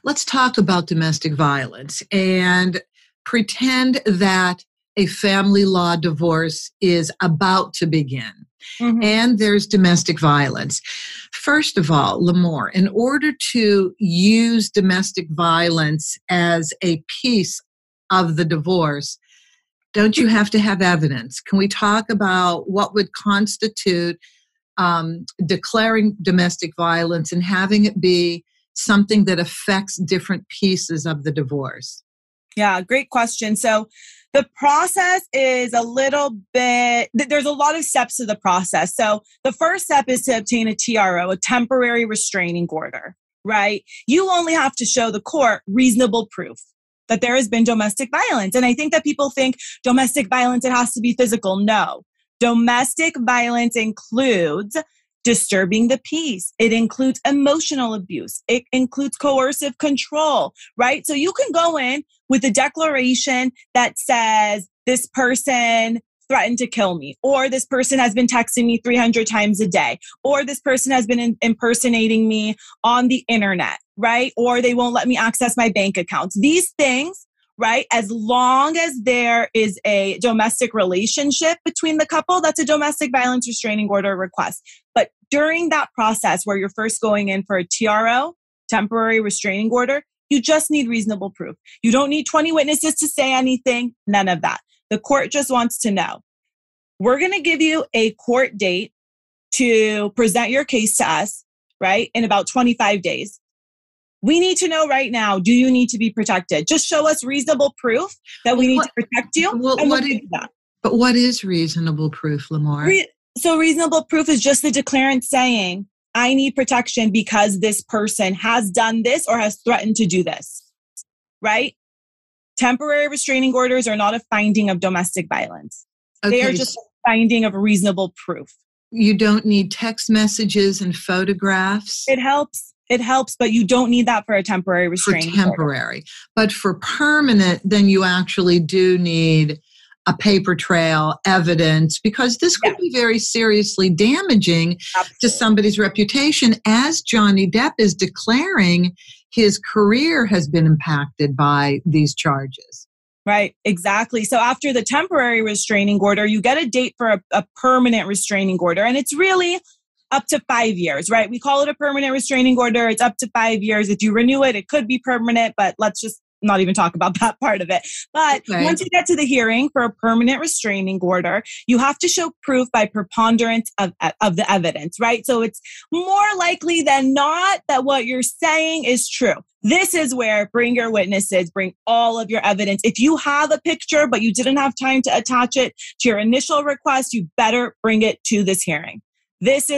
Let's talk about domestic violence and pretend that a family law divorce is about to begin. And there's domestic violence. First of all, Lamore, in order to use domestic violence as a piece of the divorce, don't you have to have evidence? Can we talk about what would constitute declaring domestic violence and having it be something that affects different pieces of the divorce? Yeah, great question. So the process is a little bit, there's a lot of steps to the process. So the first step is to obtain a TRO, a temporary restraining order, right? You only have to show the court reasonable proof that there has been domestic violence. And I think that people think domestic violence, it has to be physical. No. Domestic violence includes disturbing the peace. It includes emotional abuse. It includes coercive control, right? So you can go in with a declaration that says this person threatened to kill me, or this person has been texting me 300 times a day, or this person has been impersonating me on the internet, right? Or they won't let me access my bank accounts. These things, right? As long as there is a domestic relationship between the couple, that's a domestic violence restraining order request. But during that process where you're first going in for a TRO, temporary restraining order, you just need reasonable proof. You don't need 20 witnesses to say anything, none of that. The court just wants to know. We're going to give you a court date to present your case to us, right? In about 25 days. We need to know right now, do you need to be protected? Just show us reasonable proof that we need to protect you. But what is reasonable proof, Lamore? So reasonable proof is just the declarant saying, I need protection because this person has done this or has threatened to do this, right? Temporary restraining orders are not a finding of domestic violence. Okay. They are just a finding of reasonable proof. You don't need text messages and photographs? It helps, but you don't need that for a temporary restraining order. But for permanent, then you actually do need a paper trail, evidence, because this could be very seriously damaging to somebody's reputation, as Johnny Depp is declaring his career has been impacted by these charges. Right, exactly. So after the temporary restraining order, you get a date for a permanent restraining order, and it's really up to 5 years, right? We call it a permanent restraining order. It's up to 5 years. If you renew it, it could be permanent, but let's just not even talk about that part of it. But once you get to the hearing for a permanent restraining order, you have to show proof by preponderance of the evidence, right? So it's more likely than not that what you're saying is true. This is where bring your witnesses, bring all of your evidence. If you have a picture, but you didn't have time to attach it to your initial request, you better bring it to this hearing. This is